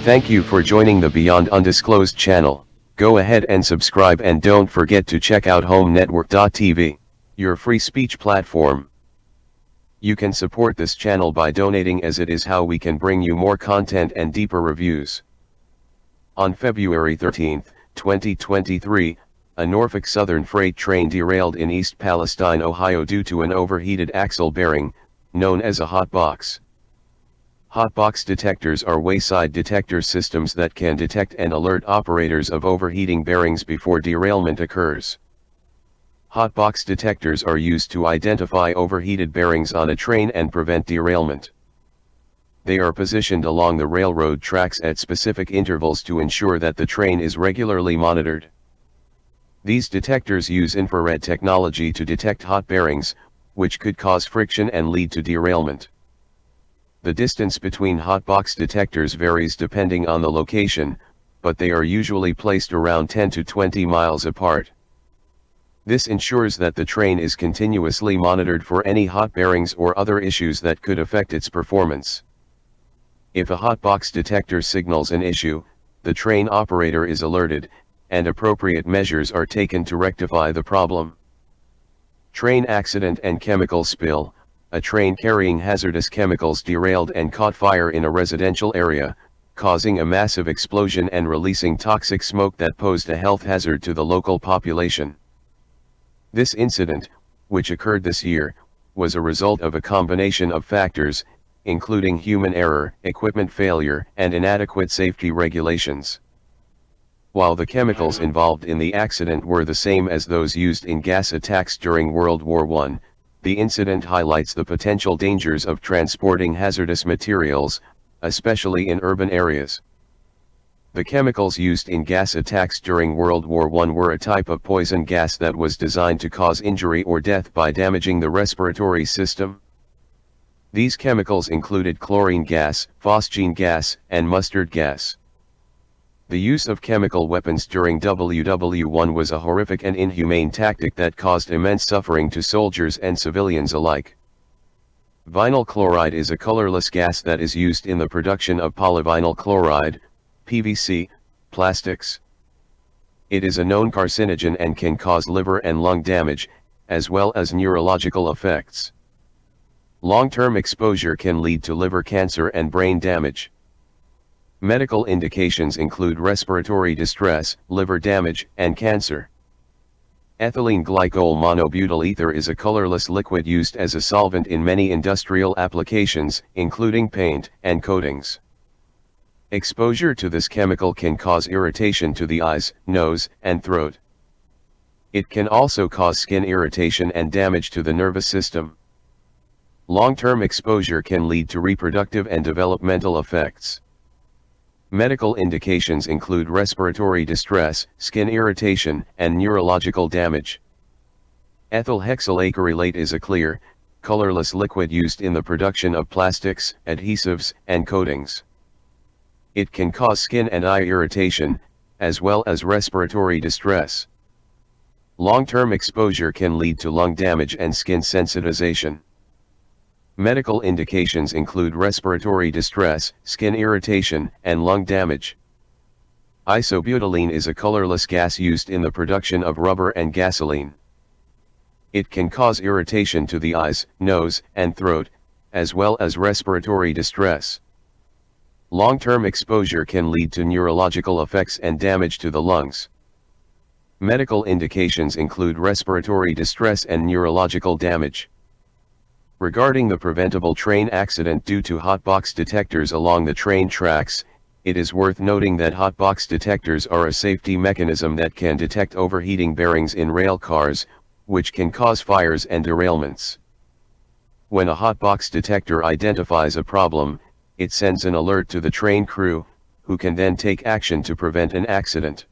Thank you for joining the Beyond Undisclosed channel. Go ahead and subscribe and don't forget to check out HomeNetwork.tv, your free speech platform. You can support this channel by donating, as it is how we can bring you more content and deeper reviews. On February 13, 2023, a Norfolk Southern freight train derailed in East Palestine, Ohio due to an overheated axle bearing, known as a hot box. Hot box detectors are wayside detector systems that can detect and alert operators of overheating bearings before derailment occurs. Hot box detectors are used to identify overheated bearings on a train and prevent derailment. They are positioned along the railroad tracks at specific intervals to ensure that the train is regularly monitored. These detectors use infrared technology to detect hot bearings, which could cause friction and lead to derailment. The distance between hot box detectors varies depending on the location, but they are usually placed around 10 to 20 miles apart. This ensures that the train is continuously monitored for any hot bearings or other issues that could affect its performance. If a hot box detector signals an issue, the train operator is alerted, and appropriate measures are taken to rectify the problem. Train accident and chemical spill. A train carrying hazardous chemicals derailed and caught fire in a residential area, causing a massive explosion and releasing toxic smoke that posed a health hazard to the local population. This incident, which occurred this year, was a result of a combination of factors, including human error, equipment failure, and inadequate safety regulations. While the chemicals involved in the accident were the same as those used in gas attacks during World War I, the incident highlights the potential dangers of transporting hazardous materials, especially in urban areas. The chemicals used in gas attacks during World War I were a type of poison gas that was designed to cause injury or death by damaging the respiratory system. These chemicals included chlorine gas, phosgene gas, and mustard gas. The use of chemical weapons during WW1 was a horrific and inhumane tactic that caused immense suffering to soldiers and civilians alike. Vinyl chloride is a colorless gas that is used in the production of polyvinyl chloride, PVC, plastics. It is a known carcinogen and can cause liver and lung damage, as well as neurological effects. Long-term exposure can lead to liver cancer and brain damage. Medical indications include respiratory distress, liver damage, and cancer. Ethylene glycol monobutyl ether is a colorless liquid used as a solvent in many industrial applications, including paint and coatings. Exposure to this chemical can cause irritation to the eyes, nose, and throat. It can also cause skin irritation and damage to the nervous system. Long-term exposure can lead to reproductive and developmental effects. Medical indications include respiratory distress, skin irritation, and neurological damage. Ethyl hexylacrylate is a clear, colorless liquid used in the production of plastics, adhesives, and coatings. It can cause skin and eye irritation, as well as respiratory distress. Long-term exposure can lead to lung damage and skin sensitization. Medical indications include respiratory distress, skin irritation, and lung damage. Isobutylene is a colorless gas used in the production of rubber and gasoline. It can cause irritation to the eyes, nose, and throat, as well as respiratory distress. Long-term exposure can lead to neurological effects and damage to the lungs. Medical indications include respiratory distress and neurological damage. Regarding the preventable train accident due to hot box detectors along the train tracks, it is worth noting that hot box detectors are a safety mechanism that can detect overheating bearings in rail cars, which can cause fires and derailments. When a hot box detector identifies a problem, it sends an alert to the train crew, who can then take action to prevent an accident.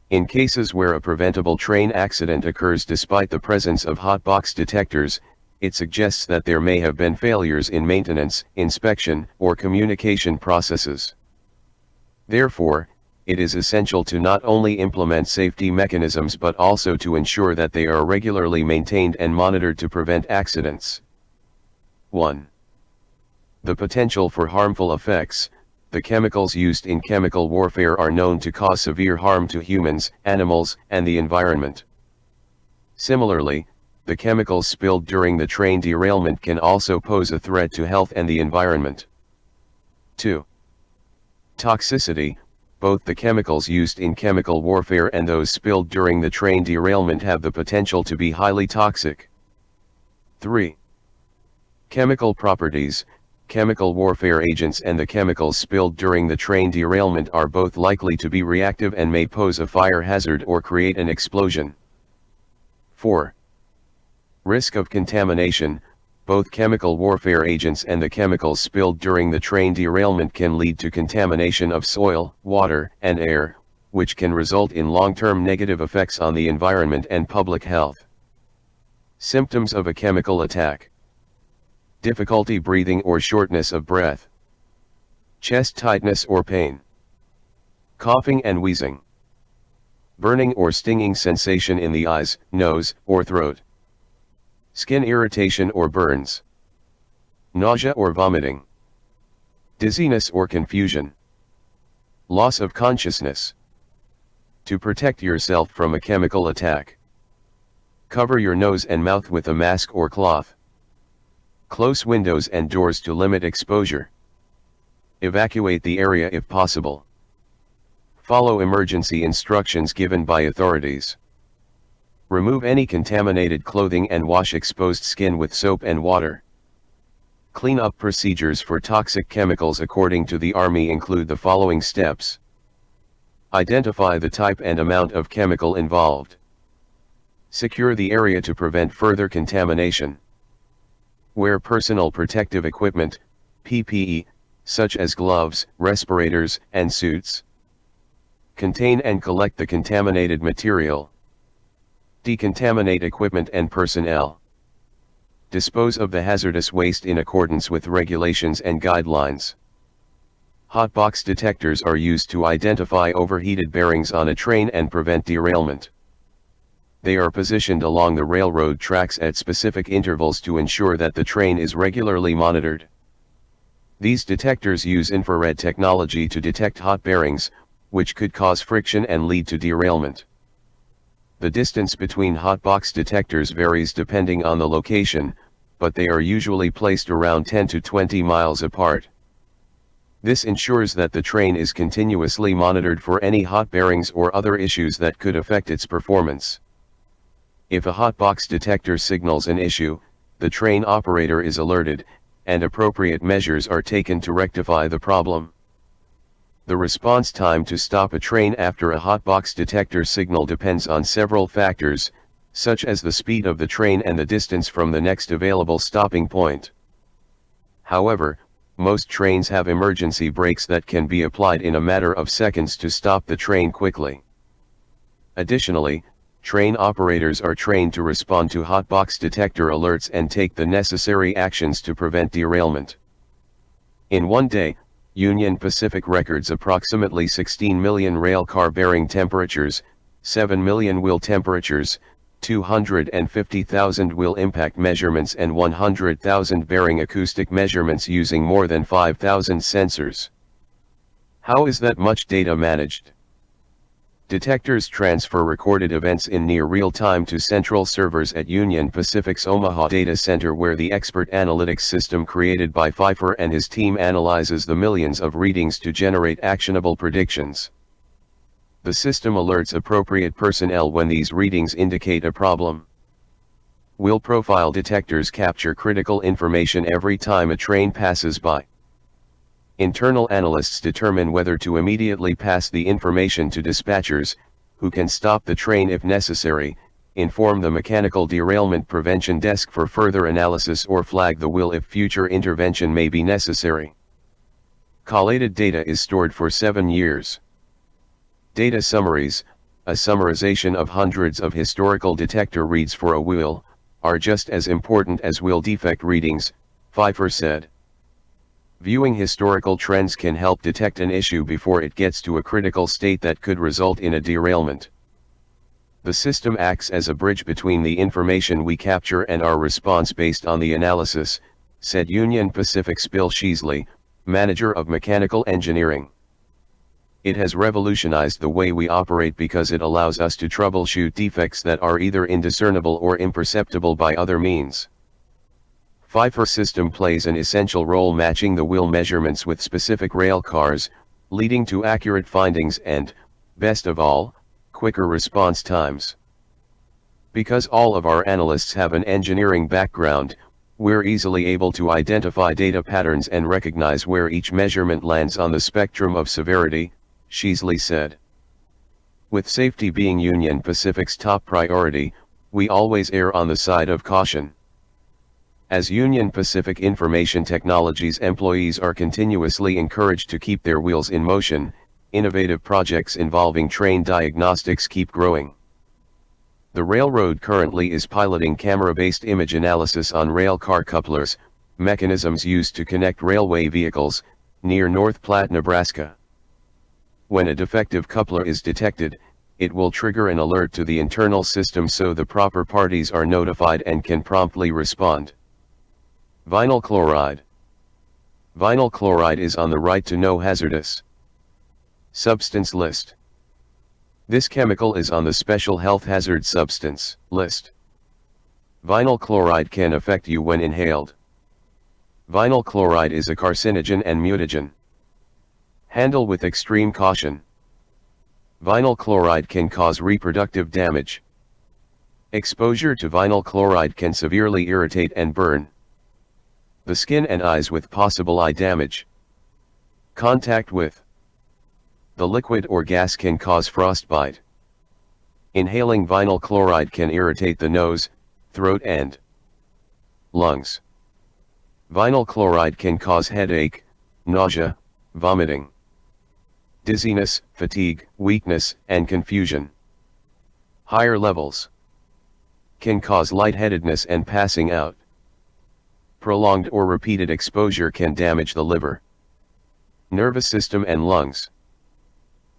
In cases where a preventable train accident occurs despite the presence of hot box detectors, it suggests that there may have been failures in maintenance, inspection, or communication processes. Therefore, it is essential to not only implement safety mechanisms but also to ensure that they are regularly maintained and monitored to prevent accidents. 1. The potential for harmful effects. the chemicals used in chemical warfare are known to cause severe harm to humans, animals, and the environment. Similarly, the chemicals spilled during the train derailment can also pose a threat to health and the environment. 2. Toxicity. Both the chemicals used in chemical warfare and those spilled during the train derailment have the potential to be highly toxic. 3. Chemical properties. Chemical warfare agents and the chemicals spilled during the train derailment are both likely to be reactive and may pose a fire hazard or create an explosion. 4. Risk of contamination. Both chemical warfare agents and the chemicals spilled during the train derailment can lead to contamination of soil, water, and air, which can result in long-term negative effects on the environment and public health. Symptoms of a chemical attack: difficulty breathing or shortness of breath, chest tightness or pain, coughing and wheezing, burning or stinging sensation in the eyes, nose, or throat, skin irritation or burns, nausea or vomiting, dizziness or confusion, loss of consciousness. To protect yourself from a chemical attack: cover your nose and mouth with a mask or cloth. Close windows and doors to limit exposure. Evacuate the area if possible. Follow emergency instructions given by authorities. Remove any contaminated clothing and wash exposed skin with soap and water. Clean up procedures for toxic chemicals according to the Army include the following steps. Identify the type and amount of chemical involved. Secure the area to prevent further contamination. Wear personal protective equipment, PPE, such as gloves, respirators, and suits. Contain and collect the contaminated material. Decontaminate equipment and personnel. Dispose of the hazardous waste in accordance with regulations and guidelines. Hot box detectors are used to identify overheated bearings on a train and prevent derailment. They are positioned along the railroad tracks at specific intervals to ensure that the train is regularly monitored. These detectors use infrared technology to detect hot bearings, which could cause friction and lead to derailment. The distance between hot box detectors varies depending on the location, but they are usually placed around 10 to 20 miles apart. This ensures that the train is continuously monitored for any hot bearings or other issues that could affect its performance. If a hot box detector signals an issue, the train operator is alerted, and appropriate measures are taken to rectify the problem. The response time to stop a train after a hot box detector signal depends on several factors, such as the speed of the train and the distance from the next available stopping point. However, most trains have emergency brakes that can be applied in a matter of seconds to stop the train quickly. Additionally, train operators are trained to respond to hot box detector alerts and take the necessary actions to prevent derailment. In one day, Union Pacific records approximately 16 million rail car bearing temperatures, 7 million wheel temperatures, 250,000 wheel impact measurements and 100,000 bearing acoustic measurements using more than 5,000 sensors. How is that much data managed? Detectors transfer recorded events in near real time to central servers at Union Pacific's Omaha data center, where the expert analytics system created by Pfeiffer and his team analyzes the millions of readings to generate actionable predictions. The system alerts appropriate personnel when these readings indicate a problem. Wheel profile detectors capture critical information every time a train passes by. Internal analysts determine whether to immediately pass the information to dispatchers, who can stop the train if necessary, inform the Mechanical Derailment Prevention Desk for further analysis, or flag the wheel if future intervention may be necessary. Collated data is stored for 7 years. Data summaries, a summarization of hundreds of historical detector reads for a wheel, are just as important as wheel defect readings, Pfeiffer said. Viewing historical trends can help detect an issue before it gets to a critical state that could result in a derailment. The system acts as a bridge between the information we capture and our response based on the analysis, said Union Pacific's Bill Sheasley, manager of mechanical engineering. It has revolutionized the way we operate because it allows us to troubleshoot defects that are either indiscernible or imperceptible by other means. FIFO system plays an essential role matching the wheel measurements with specific rail cars, leading to accurate findings and, best of all, quicker response times. Because all of our analysts have an engineering background, we're easily able to identify data patterns and recognize where each measurement lands on the spectrum of severity, Sheasley said. With safety being Union Pacific's top priority, we always err on the side of caution. As Union Pacific Information Technologies employees are continuously encouraged to keep their wheels in motion, innovative projects involving train diagnostics keep growing. The railroad currently is piloting camera-based image analysis on rail car couplers, mechanisms used to connect railway vehicles, near North Platte, Nebraska. When a defective coupler is detected, it will trigger an alert to the internal system so the proper parties are notified and can promptly respond. Vinyl chloride. Vinyl chloride is on the right to know hazardous substance list. This chemical is on the special health hazard substance list. Vinyl chloride can affect you when inhaled. Vinyl chloride is a carcinogen and mutagen. Handle with extreme caution. Vinyl chloride can cause reproductive damage. Exposure to vinyl chloride can severely irritate and burn the skin and eyes with possible eye damage. Contact with the liquid or gas can cause frostbite. Inhaling vinyl chloride can irritate the nose, throat and lungs. Vinyl chloride can cause headache, nausea, vomiting, dizziness, fatigue, weakness, and confusion. Higher levels can cause lightheadedness and passing out. Prolonged or repeated exposure can damage the liver, nervous system and lungs.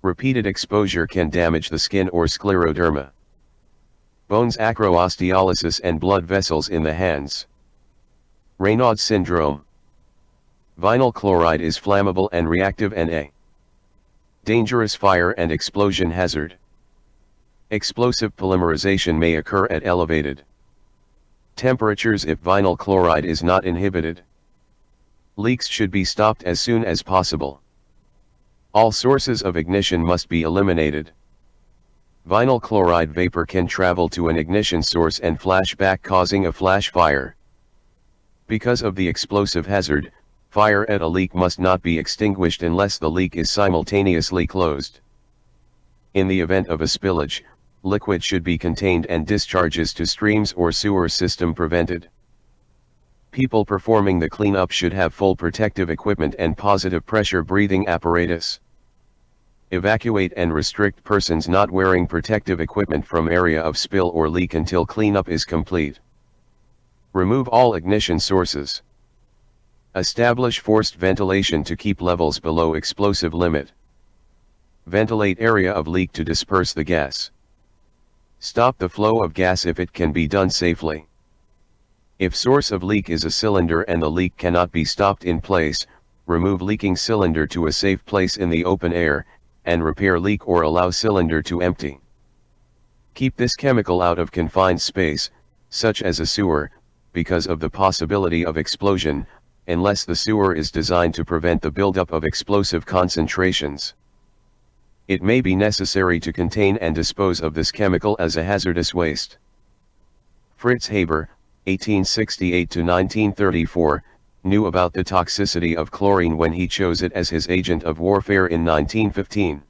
Repeated exposure can damage the skin or scleroderma, bones, acroosteolysis and blood vessels in the hands. Raynaud's syndrome. Vinyl chloride is flammable and reactive and a dangerous fire and explosion hazard. Explosive polymerization may occur at elevated temperatures if vinyl chloride is not inhibited. Leaks should be stopped as soon as possible. All sources of ignition must be eliminated. Vinyl chloride vapor can travel to an ignition source and flash back, causing a flash fire. Because of the explosive hazard, fire at a leak must not be extinguished unless the leak is simultaneously closed. In the event of a spillage, liquid should be contained and discharges to streams or sewer system prevented. People performing the cleanup should have full protective equipment and positive pressure breathing apparatus. Evacuate and restrict persons not wearing protective equipment from area of spill or leak until cleanup is complete. Remove all ignition sources. Establish forced ventilation to keep levels below explosive limit. Ventilate area of leak to disperse the gas. Stop the flow of gas if it can be done safely. If source of leak is a cylinder and the leak cannot be stopped in place, remove leaking cylinder to a safe place in the open air, and repair leak or allow cylinder to empty. Keep this chemical out of confined space, such as a sewer, because of the possibility of explosion, unless the sewer is designed to prevent the buildup of explosive concentrations. It may be necessary to contain and dispose of this chemical as a hazardous waste. Fritz Haber, 1868 to 1934, knew about the toxicity of chlorine when he chose it as his agent of warfare in 1915.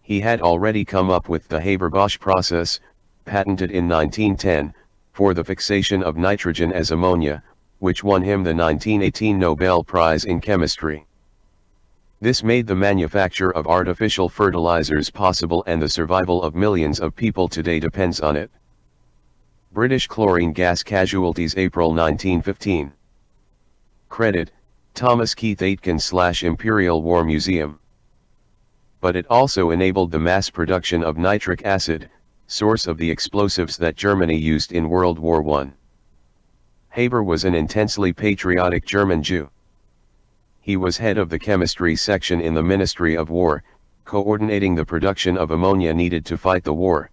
He had already come up with the Haber-Bosch process, patented in 1910, for the fixation of nitrogen as ammonia, which won him the 1918 Nobel Prize in Chemistry. This made the manufacture of artificial fertilizers possible, and the survival of millions of people today depends on it. British chlorine gas casualties, April 1915. Credit, Thomas Keith Aitken / Imperial War Museum. But it also enabled the mass production of nitric acid, source of the explosives that Germany used in World War I. Haber was an intensely patriotic German Jew. He was head of the chemistry section in the Ministry of War, coordinating the production of ammonia needed to fight the war.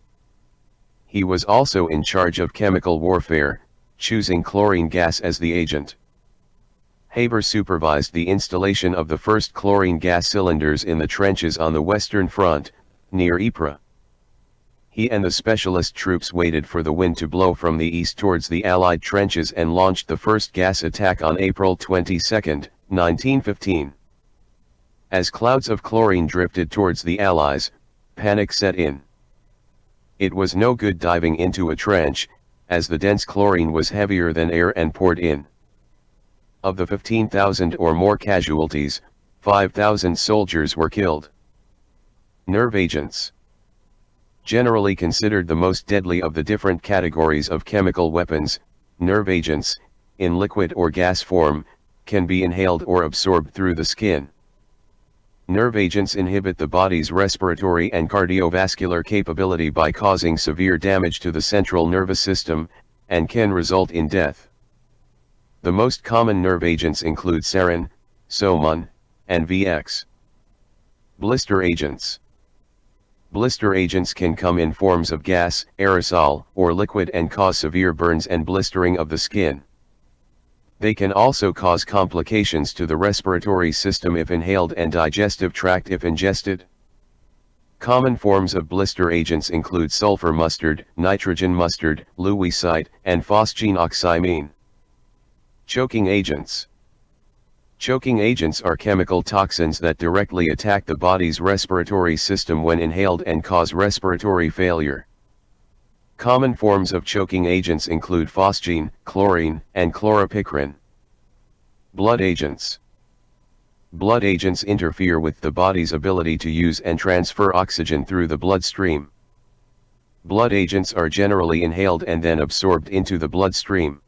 He was also in charge of chemical warfare, choosing chlorine gas as the agent. Haber supervised the installation of the first chlorine gas cylinders in the trenches on the Western Front, near Ypres. He and the specialist troops waited for the wind to blow from the east towards the Allied trenches and launched the first gas attack on April 22, 1915. As clouds of chlorine drifted towards the Allies, panic set in. It was no good diving into a trench, as the dense chlorine was heavier than air and poured in. Of the 15,000 or more casualties, 5,000 soldiers were killed. Nerve agents. Generally considered the most deadly of the different categories of chemical weapons, nerve agents, in liquid or gas form, can be inhaled or absorbed through the skin. Nerve agents inhibit the body's respiratory and cardiovascular capability by causing severe damage to the central nervous system, and can result in death. The most common nerve agents include sarin, Somon, and VX. Blister agents. Blister agents can come in forms of gas, aerosol, or liquid and cause severe burns and blistering of the skin. They can also cause complications to the respiratory system if inhaled and digestive tract if ingested. Common forms of blister agents include sulfur mustard, nitrogen mustard, lewisite, and phosgenoximine. Choking agents. Choking agents are chemical toxins that directly attack the body's respiratory system when inhaled and cause respiratory failure. Common forms of choking agents include phosgene, chlorine, and chloropicrin. Blood agents. Blood agents interfere with the body's ability to use and transfer oxygen through the bloodstream. Blood agents are generally inhaled and then absorbed into the bloodstream.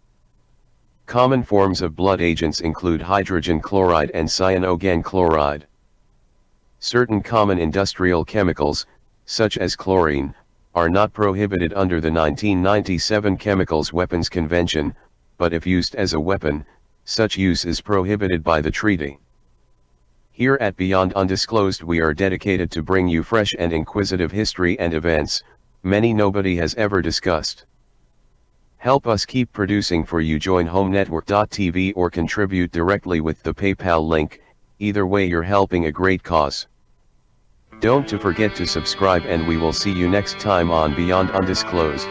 Common forms of blood agents include hydrogen chloride and cyanogen chloride. Certain common industrial chemicals, such as chlorine, are not prohibited under the 1997 Chemicals Weapons Convention, but if used as a weapon, such use is prohibited by the treaty. Here at Beyond Undisclosed we are dedicated to bring you fresh and inquisitive history and events, many nobody has ever discussed. Help us keep producing for you. Join HomeNetwork.tv or contribute directly with the PayPal link, either way you're helping a great cause. Don't forget to subscribe and we will see you next time on Beyond Undisclosed.